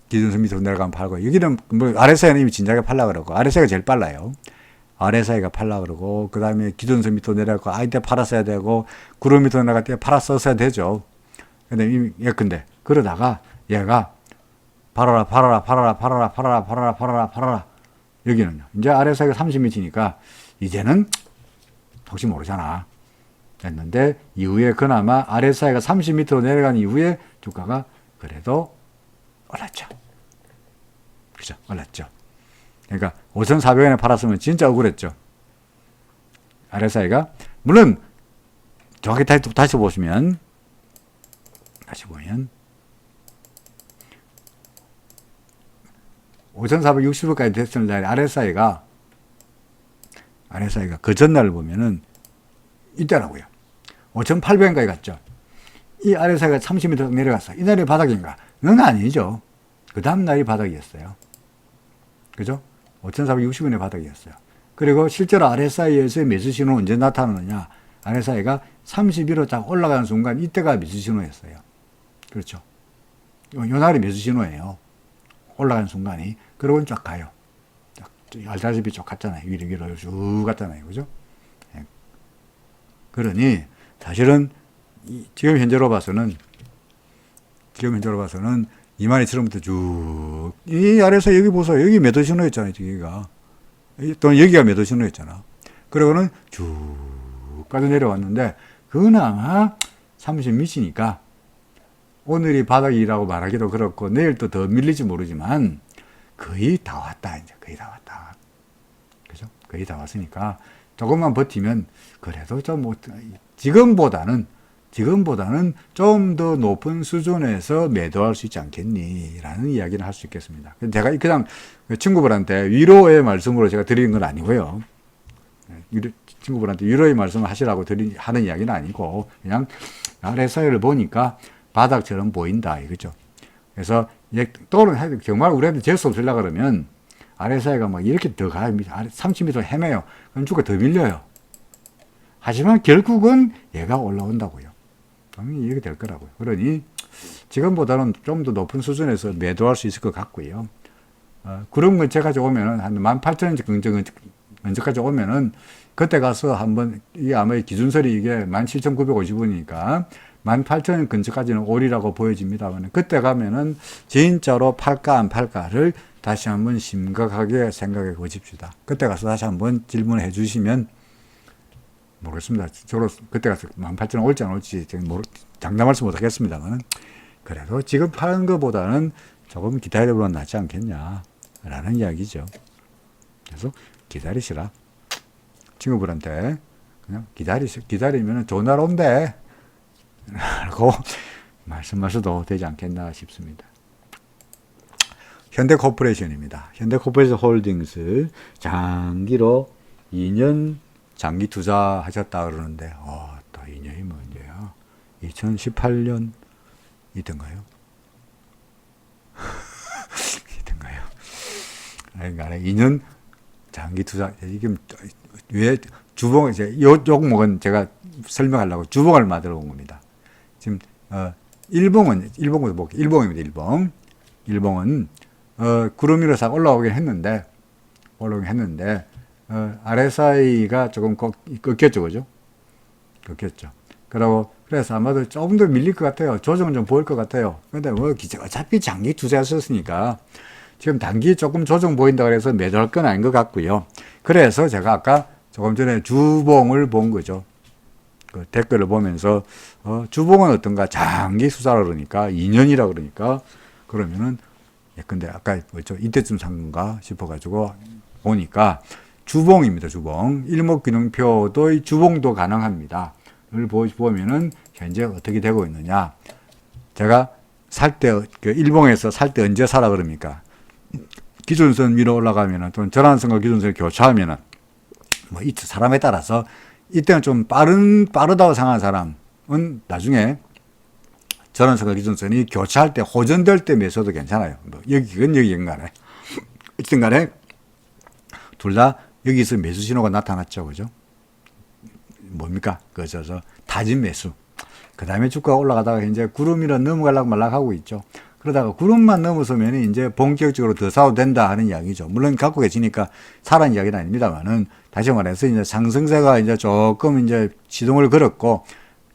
기준선 밑으로 내려가면 팔고, 여기는 뭐 RSI는 이미 진작에 팔라 그러고, RSI가 제일 빨라요. RSI가 팔라 그러고, 그 다음에 기준선 밑으로 내려가고, 이때 팔았어야 되고, 구름 밑으로 내려갈 때 팔았었어야 되죠. 근데 이미 예컨대 그러다가 얘가 팔아라. 여기는요. 이제 RSI가 30m니까 이제는 혹시 모르잖아. 했는데 이후에 그나마 RSI가 30m로 내려간 이후에 주가가 그래도 올랐죠. 그죠? 올랐죠. 그러니까 5,400원에 팔았으면 진짜 억울했죠. RSI가 물론 정확히 다시 보시면 5,460원까지 됐을 때 RSI가 그 전날을 보면은 이때라고요. 5,800원까지 갔죠. 이 RSI가 30m 내려갔어. 이날이 바닥인가? 는 아니죠. 그 다음날이 바닥이었어요. 그죠? 5,460원의 바닥이었어요. 그리고 실제로 RSI에서의 매수 신호는 언제 나타나느냐? RSI가 31호 딱 올라가는 순간 이때가 매수 신호였어요. 그렇죠. 요 날이 매수 신호예요. 올라가는 순간이. 그러고는 쫙 가요. 알다시피 쭉 갔잖아요. 위로 쭉 갔잖아요. 그죠? 네. 그러니 사실은 지금 현재로 봐서는 22,000원부터 쭉, 이 아래서 여기 보세요. 여기 매도 신호였잖아요. 여기가. 또는 여기가 매도 신호였잖아. 그러고는 쭉까지 내려왔는데, 그나마 30 미치니까, 오늘이 바닥이라고 말하기도 그렇고, 내일 또 더 밀릴지 모르지만, 거의 다 왔다. 이제 거의 다 왔다. 그죠? 거의 다 왔으니까, 조금만 버티면, 그래도 좀, 지금보다는 좀 더 높은 수준에서 매도할 수 있지 않겠니라는 이야기를 할 수 있겠습니다. 제가 그냥 친구분한테 위로의 말씀으로 제가 드리는 건 아니고요. 친구분한테 위로의 말씀을 하시라고 하는 이야기는 아니고, 그냥 RSI를 보니까 바닥처럼 보인다 이거죠. 그래서 또는 정말 우리한테 재수 없으려 그러면 RSI가 막 이렇게 더 가요. 30m 헤매요. 그럼 주가 더 밀려요. 하지만 결국은 얘가 올라온다고요. 당연히 이렇게 될 거라고요. 그러니 지금보다는 좀 더 높은 수준에서 매도할 수 있을 것 같고요. 구름 근처까지 오면은 한 18,000원 근처까지 오면은 그때 가서 한번 이게 아마 기준설이 이게 17,950원이니까 18,000원 근처까지는 오리라고 보여집니다만 그때 가면은 진짜로 팔까 안 팔까를 다시 한번 심각하게 생각해 보십시다. 그때 가서 다시 한번 질문해 주시면 모르겠습니다. 저로 그때 가서 18,000원 올지 안 올지 장담할 수 못하겠습니다만 그래도 지금 파는 것보다는 조금 기다려보면 낫지 않겠냐라는 이야기죠. 그래서 기다리시라. 친구분한테 그냥 기다리면 좋은 날 온대 라고 말씀하셔도 되지 않겠나 싶습니다. 현대코퍼레이션입니다. 현대코퍼레이션 홀딩스 장기로 2년 장기 투자하셨다 그러는데, 또 2년이 뭔데요? 2018년 이던가요? 그러니까 2년 장기 투자, 지금 왜 주봉, 이제 요 종목은 제가 설명하려고 주봉을 만들어 본 겁니다. 지금, 일봉부터 볼게요. 일봉입니다, 일봉은, 구름 위로 싹 올라오긴 했는데, RSI가 조금 꺾였죠, 그죠? 꺾였죠. 그래서 아마도 조금 더 밀릴 것 같아요. 조정은 좀 보일 것 같아요. 근데 어차피 장기 투자하셨으니까 지금 단기 조금 조정 보인다 그래서 매도할 건 아닌 것 같고요. 그래서 제가 아까 조금 전에 주봉을 본 거죠. 그 댓글을 보면서, 주봉은 어떤가? 장기 투자라 그러니까, 2년이라 그러니까, 그러면은, 근데 아까 뭐죠? 이때쯤 산 건가 싶어가지고 보니까, 주봉입니다, 주봉. 일목균형표도 주봉도 가능합니다. 를 보면은 현재 어떻게 되고 있느냐. 제가 살 때, 일봉에서 살 때 언제 사라 그럽니까? 기준선 위로 올라가면은 또는 전환선과 기준선을 교차하면은 뭐 이 사람에 따라서 이때는 좀 빠르다고 생각하는 사람은 나중에 전환선과 기준선이 교차할 때 호전될 때 매수도 괜찮아요. 뭐 여기건 여기인 간에 어쨌든 간에 둘 다 여기서 매수 신호가 나타났죠. 그죠? 뭡니까? 그저 다진 매수. 그 다음에 주가가 올라가다가 이제 구름이라 넘어가려고 말락하고 있죠. 그러다가 구름만 넘어서면 이제 본격적으로 더 사도 된다 하는 이야기죠. 물론 갖고 계시니까 사라는 이야기는 아닙니다만은 다시 말해서 이제 상승세가 이제 조금 이제 시동을 걸었고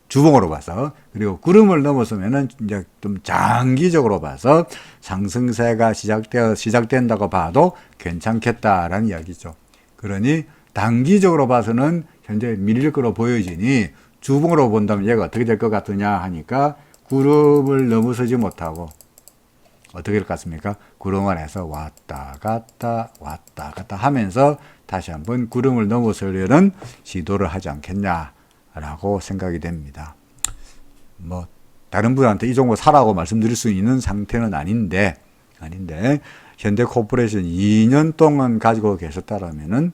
주봉으로 봐서 그리고 구름을 넘어서면은 이제 좀 장기적으로 봐서 상승세가 시작된다고 봐도 괜찮겠다라는 이야기죠. 그러니 단기적으로 봐서는 현재 밀릴 거로 보여지니 주봉으로 본다면 얘가 어떻게 될 것 같으냐 하니까 구름을 넘어서지 못하고 어떻게 될 것 같습니까? 구름 안에서 왔다 갔다 하면서 다시 한번 구름을 넘어서려는 시도를 하지 않겠냐라고 생각이 됩니다. 뭐 다른 분한테 이 종목 사라고 말씀드릴 수 있는 상태는 아닌데 현대코퍼레이션 2년 동안 가지고 계셨다라면은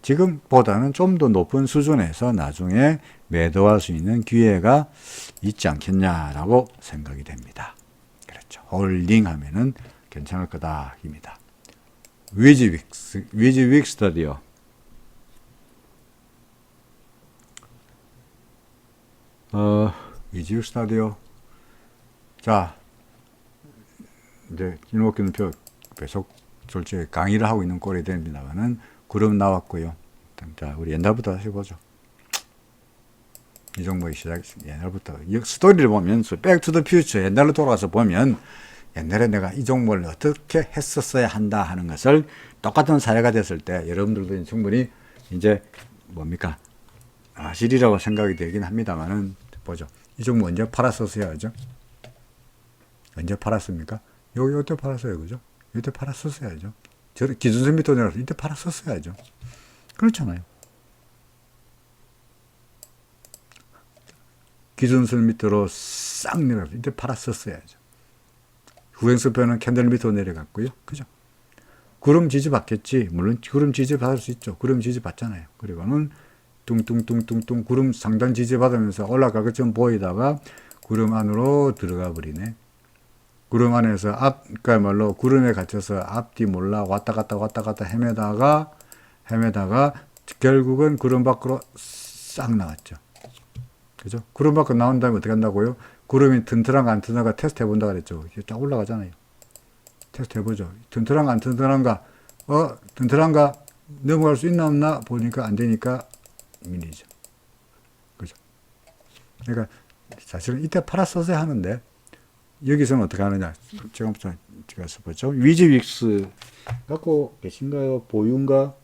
지금보다는 좀 더 높은 수준에서 나중에 매도할 수 있는 기회가 있지 않겠냐라고 생각이 됩니다. 그렇죠. 홀딩 하면은 괜찮을 거다입니다. 위즈윅 스터디오. 위즈윅 스터디오. 자, 이제 이목균 표 계속 솔직히 강의를 하고 있는 꼴이 됩니다만은 구름 나왔고요. 자, 우리 옛날부터 다시 보죠. 이 종목의 시작, 옛날부터. 스토리를 보면, 백투더 퓨처, 옛날로 돌아가서 보면, 옛날에 내가 이 종목을 어떻게 했었어야 한다 하는 것을 똑같은 사례가 됐을 때, 여러분들도 충분히 이제, 뭡니까? 아시리라고 생각이 되긴 합니다만은, 보죠. 이 종목 언제 팔았었어야 하죠? 언제 팔았습니까? 요때 팔았어요. 그죠? 요때 팔았었어야죠. 저를 기준선 밑으로 내려서 이때 팔았었어야죠. 그렇잖아요. 기준선 밑으로 싹 내려서 이때 팔았었어야죠. 후행수표는 캔들 밑으로 내려갔고요. 그죠? 구름 지지 받겠지. 물론 구름 지지 받을 수 있죠. 구름 지지 받잖아요. 그리고는 뚱뚱뚱뚱뚱 구름 상단 지지 받으면서 올라갈 것처럼 보이다가 구름 안으로 들어가 버리네. 구름 안에서 그야말로 구름에 갇혀서 앞뒤 몰라 왔다 갔다 헤매다가 결국은 구름 밖으로 싹 나왔죠. 그죠? 구름 밖으로 나온 다음에 어떻게 한다고요? 구름이 튼튼한가 안 튼튼한가 테스트 해본다 그랬죠. 쫙 올라가잖아요. 테스트 해보죠. 튼튼한가 안 튼튼한가 튼튼한가 넘어갈 수 있나 없나 보니까 안 되니까 밀리죠. 그죠? 그러니까 사실은 이때 팔았었어야 하는데 여기서는 어떻게 하느냐? 제가 써보죠. 위즈윅스 갖고 계신가요? 보유인가?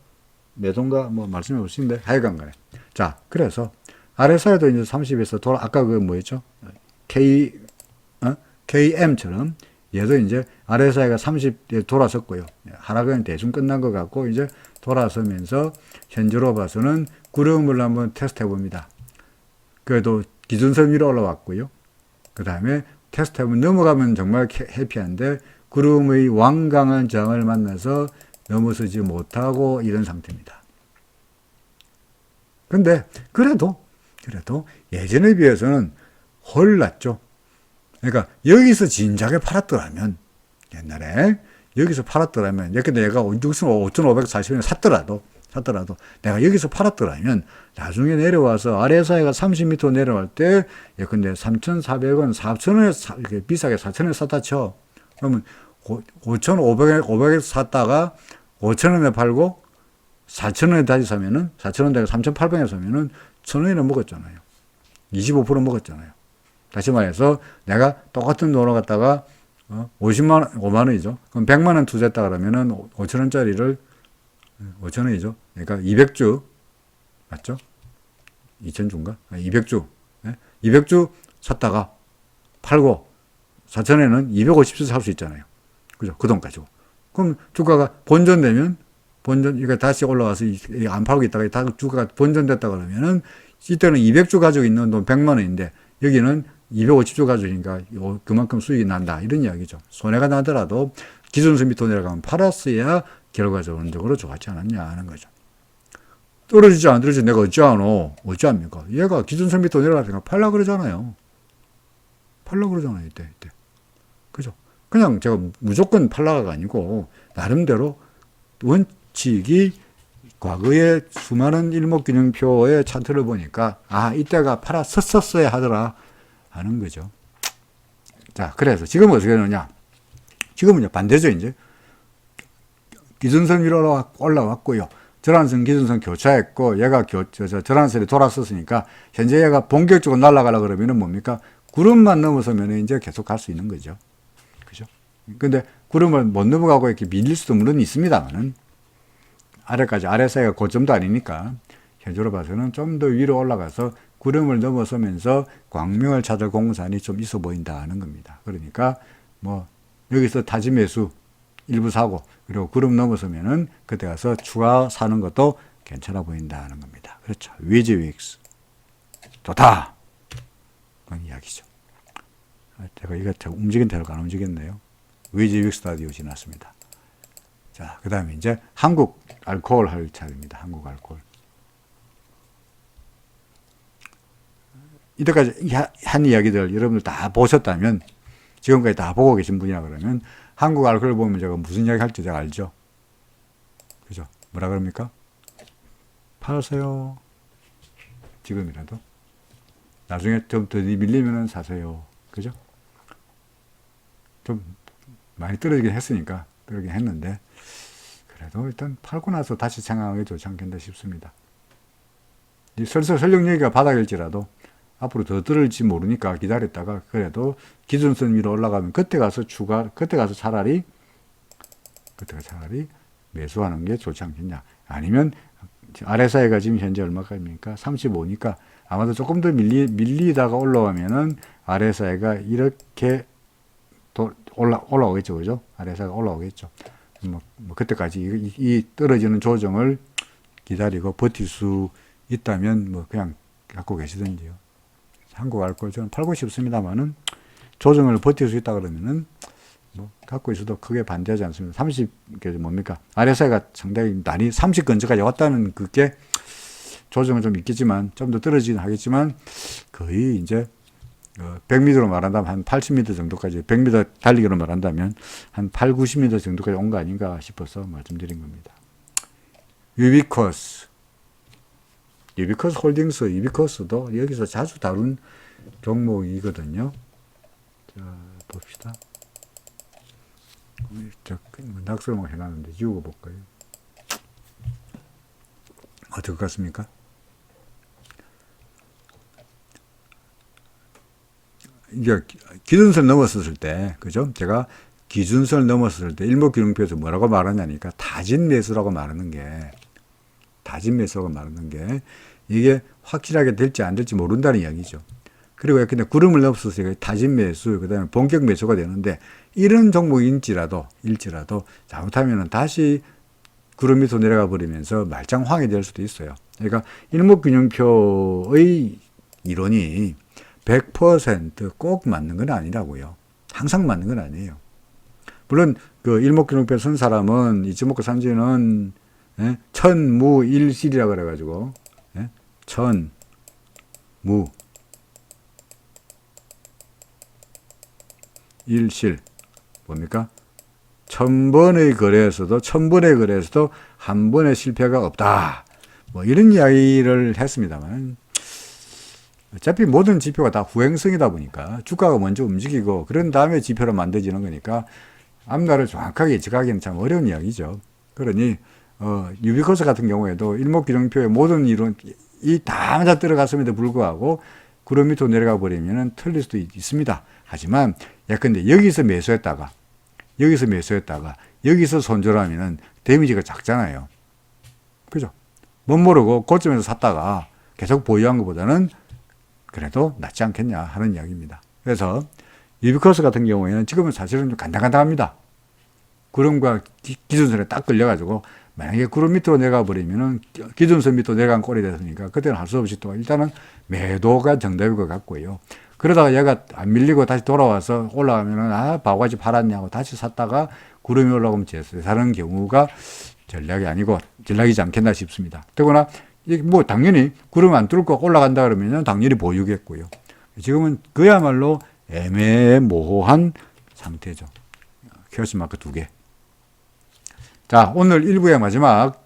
매도인가? 뭐 말씀해 보시는데 하여간 간에. 자, 그래서 RSI도 이제 30에서 아까 그 뭐였죠? KM처럼 얘도 이제 RSI가 30에 돌아섰고요. 하락은 대충 끝난 것 같고 이제 돌아서면서 현재로 봐서는 구름을 한번 테스트 해봅니다. 그래도 기준선 위로 올라왔고요. 그 다음에 테스트 해보면 넘어가면 정말 해피한데 구름의 완강한 저항을 만나서 넘어서지 못하고 이런 상태입니다. 근데 그래도 예전에 비해서는 훨 낫죠. 그러니까 여기서 진작에 팔았더라면 옛날에 여기서 팔았더라면 근데 얘가 5,540원에 샀더라도 내가 여기서 팔았더라면 나중에 내려와서 RSI가 30m 내려갈 때 근데 3,400원, 4,000원에 이렇게 비싸게 4,000원에 샀다 쳐. 그러면 5,500에 샀다가 5,000원에 팔고 4,000원에 다시 사면은 4,000원대가 3,800원에 사면은 1,000원이나 먹었잖아요. 25% 먹었잖아요. 다시 말해서 내가 똑같은 돈을 갖다가 5만 원이죠. 그럼 100만 원 투자했다 그러면은 5,000원짜리를 5,000원이죠. 그러니까 200주 맞죠? 2,000주인가? 200주. 200주 샀다가 팔고 4,000원에는 250주 살 수 있잖아요. 그죠? 그 돈 가지고. 그럼 주가가 본전되면 이거 다시 올라와서 안 팔고 있다가 다 주가가 본전됐다 그러면은 이때는 200주 가지고 있는 돈 100만 원인데 여기는 250주 가지고 있으니까 그만큼 수익이 난다. 이런 이야기죠. 손해가 나더라도 기준선 밑으로 내려가면 팔았어야 결과적으로 좋았지 않았냐 하는 거죠. 떨어지지 안 떨어지지 내가 어찌합니까? 얘가 기준선 밑으로 내려가니까 팔라 그러잖아요. 팔라 그러잖아요. 이때. 그죠? 그냥 제가 무조건 팔라가 아니고 나름대로 원칙이 과거에 수많은 일목균형표의 차트를 보니까 이때가 팔았었어야 하더라 하는 거죠. 자, 그래서 지금 어떻게 되느냐? 지금은 반대죠. 이제 기준선 위로 올라왔고요. 절한선 기준선 교차했고 얘가 절한선이 돌았었으니까 현재 얘가 본격적으로 날아가려 그러면은 뭡니까? 구름만 넘어서면 이제 계속 갈 수 있는 거죠. 그죠? 근데 구름을 못 넘어가고 이렇게 밀릴 수도 물론 있습니다만은 아래까지, 아래 사이가 고점도 아니니까 현재로 봐서는 좀 더 위로 올라가서 구름을 넘어서면서 광명을 찾을 공산이 좀 있어 보인다 하는 겁니다. 그러니까 뭐 여기서 타지 매수 일부 사고 그리고 구름 넘어서면은 그때 가서 추가 사는 것도 괜찮아 보인다 하는 겁니다. 그렇죠. 위즈 윅스 좋다 그런 이야기죠. 제가 이거 움직인 대로 안 움직였네요. 위즈 윅스 라디오 지났습니다. 자, 그 다음에 이제 한국 알코올 할 차례입니다. 한국 알코올. 이때까지 한 이야기들 여러분들 다 보셨다면, 지금까지 다 보고 계신 분이라 그러면, 한국 알코올 보면 제가 무슨 이야기 할지 제가 알죠? 그죠? 뭐라 그럽니까? 팔으세요. 지금이라도. 나중에 좀 더 밀리면 사세요. 그죠? 좀 많이 떨어지긴 했으니까, 떨어지긴 했는데, 그래도 일단 팔고 나서 다시 생각하기 좋지 않겠나 싶습니다. 설설 설령 얘기가 바닥일지라도 앞으로 더 떨어질지 모르니까 기다렸다가 그래도 기준선 위로 올라가면 그때 가서 차라리 매수하는 게 좋지 않겠냐. 아니면 아래 사이가 지금 현재 얼마까지입니까? 35니까 아마도 조금 더 밀리다가 올라오면은 아래 사이가 이렇게 올라오겠죠. 그죠? 아래 사이가 올라오겠죠. 뭐 그때까지 이 떨어지는 조정을 기다리고 버틸 수 있다면 뭐 그냥 갖고 계시든지요. 한국 알코올 저는 팔고 싶습니다만은 조정을 버틸 수 있다 그러면은 뭐 갖고 있어도 크게 반대하지 않습니다. 30 뭡니까? 아래 사이가 상당히 날이 30 근처까지 왔다는 그게 조정은 좀 있겠지만 좀 더 떨어지긴 하겠지만 거의 이제 100m로 말한다면 한 80m 정도까지 100m 달리기로 말한다면 한 8, 90m 정도까지 온 거 아닌가 싶어서 말씀드린 겁니다. 유비커스 홀딩스, 유비커스도 여기서 자주 다룬 종목이거든요. 자, 봅시다. 낙서만 해놨는데 지우고 볼까요? 어떨 것 같습니까? 이게 기준선을 넘었을 때, 그죠? 제가 기준선을 넘었을 때 일목균형표에서 뭐라고 말하냐니까 타진 매수라고 말하는 게 이게 확실하게 될지 안 될지 모른다는 이야기죠. 그리고 근데 구름을 넘었을 때 타진 매수, 그 다음에 본격 매수가 되는데 이런 종목일지라도 잘못하면 다시 구름 밑으로 내려가 버리면서 말짱황이 될 수도 있어요. 그러니까 일목균형표의 이론이 100% 맞는 건 아니라고요. 항상 맞는 건 아니에요. 물론 그 일목균형표 쓴 사람은 이치모토 산지는 천무일실이라고 그래가지고 천무 일실 뭡니까? 1000번의 거래에서도 한 번의 실패가 없다. 뭐 이런 이야기를 했습니다만 어차피 모든 지표가 다 후행성이다 보니까 주가가 먼저 움직이고 그런 다음에 지표로 만들어지는 거니까 앞날을 정확하게 예측하기는 참 어려운 이야기죠. 그러니 유비커스 같은 경우에도 일목균형표의 모든 이론이 다 맞아 들어갔음에도 불구하고 구름 밑으로 내려가 버리면 틀릴 수도 있습니다. 하지만 예컨대 여기서 매수했다가 여기서 손절하면 데미지가 작잖아요. 그죠? 못 모르고 고점에서 샀다가 계속 보유한 것보다는 그래도 낫지 않겠냐 하는 이야기입니다. 그래서 유비커스 같은 경우에는 지금은 사실은 좀 간당간당합니다. 구름과 기준선에 딱 걸려가지고 만약에 구름 밑으로 내려가 버리면은 기준선 밑으로 내려간 꼴이 됐으니까 그때는 할 수 없이 또 일단은 매도가 정답일 것 같고요. 그러다가 얘가 안 밀리고 다시 돌아와서 올라가면은 바보같이 팔았냐고 다시 샀다가 구름이 올라오면 제사하는 경우가 전략이지 않겠나 싶습니다. 더구나 뭐 당연히 구름 안 뚫고 올라간다 그러면 당연히 보유겠고요. 지금은 그야말로 애매모호한 상태죠. 퀘스천 마크 2개. 자, 오늘 1부의 마지막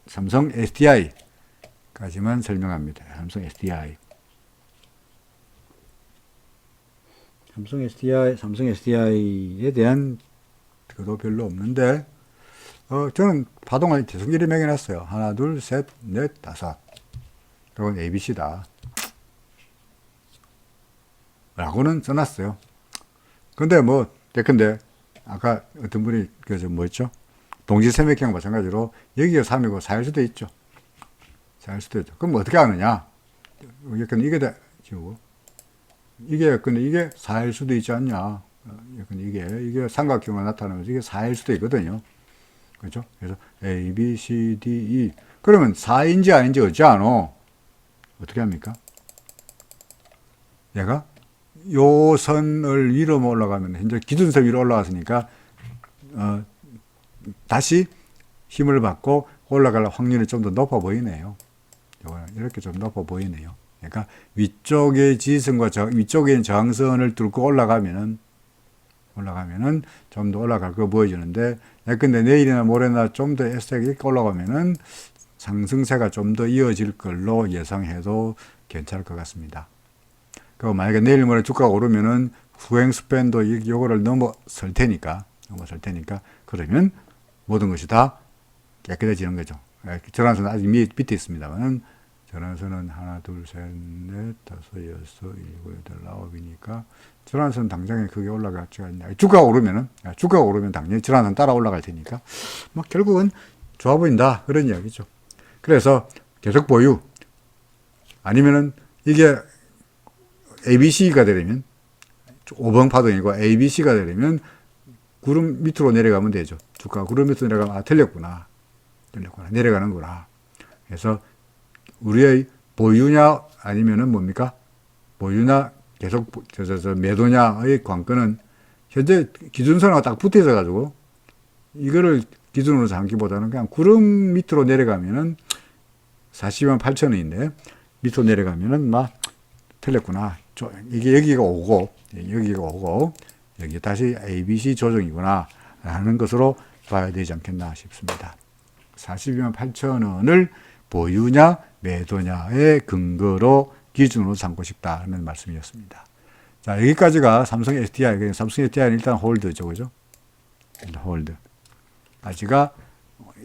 삼성 SDI까지만 설명합니다. 삼성 SDI에 대한 그도 별로 없는데, 저는 파동을 대성질이 매겨놨어요. 하나, 둘, 셋, 넷, 다섯. 이건 ABC다. 라고는 써놨어요. 근데 근데, 아까 어떤 분이, 뭐였죠? 동지세맥형 마찬가지로, 여기가 3이고 4일 수도 있죠. 4일 수도 있죠. 그럼 어떻게 하느냐? 근데 이게 4일 수도 있지 않냐? 이게 삼각형으로 나타나면서 이게 4일 수도 있거든요. 그렇죠? 그래서 A, B, C, D, E. 그러면 4인지 아닌지 어찌 아노? 어떻게 합니까? 얘가 요 선을 위로 올라가면, 현재 기준선 위로 올라갔으니까, 다시 힘을 받고 올라갈 확률이 좀 더 높아 보이네요. 이렇게 좀 높아 보이네요. 그러니까 위쪽의 지선과 위쪽에 있는 저항선을 뚫고 올라가면은 좀 더 올라갈 거 보여주는데, 근데 내일이나 모레나 좀 더 이렇게 올라가면은 상승세가 좀 더 이어질 걸로 예상해도 괜찮을 것 같습니다. 그 만약에 내일 모레 주가가 오르면은 후행 스팬도 요거를 넘어설 테니까 그러면 모든 것이 다 깨끗해지는 거죠. 전환선은 아직 밑에 있습니다만은, 전환선은 하나, 둘, 셋, 넷, 다섯, 여섯, 일곱, 여덟, 아홉이니까 전환선 당장에 그게 올라갔지 않냐. 주가가 오르면 당연히 전환선 따라 올라갈 테니까 결국은 좋아 보인다, 그런 이야기죠. 그래서 계속 보유, 아니면은 이게 ABC가 되려면 5번 파동이고 ABC가 되려면 구름 밑으로 내려가면 되죠. 주가가 구름 밑으로 내려가면 틀렸구나, 내려가는구나. 그래서 우리의 보유냐 아니면은 뭡니까? 보유나 계속 매도냐의 관건은 현재 기준선하고 딱 붙어 있어 가지고 이거를 기준으로 삼기보다는 그냥 구름 밑으로 내려가면은 42만 8천원인데 밑으로 내려가면은 틀렸구나. 여기가 오고 여기 다시 ABC 조정이구나 하는 것으로 봐야 되지 않겠나 싶습니다. 42만 8천원을 보유냐 매도냐의 근거로 기준으로 삼고 싶다는 말씀이었습니다. 자, 여기까지가 삼성 SDI. 삼성 SDI는 일단 홀드죠, 그죠? 홀드. 까지가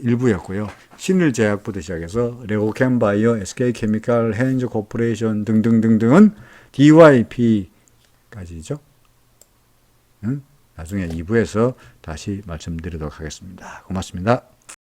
일부였고요. 신일제약부터 시작해서 레고캠바이오, SK케미칼, 해인즈코퍼레이션 등등등등은 DYP까지죠. 나중에 2부에서 다시 말씀드리도록 하겠습니다. 고맙습니다.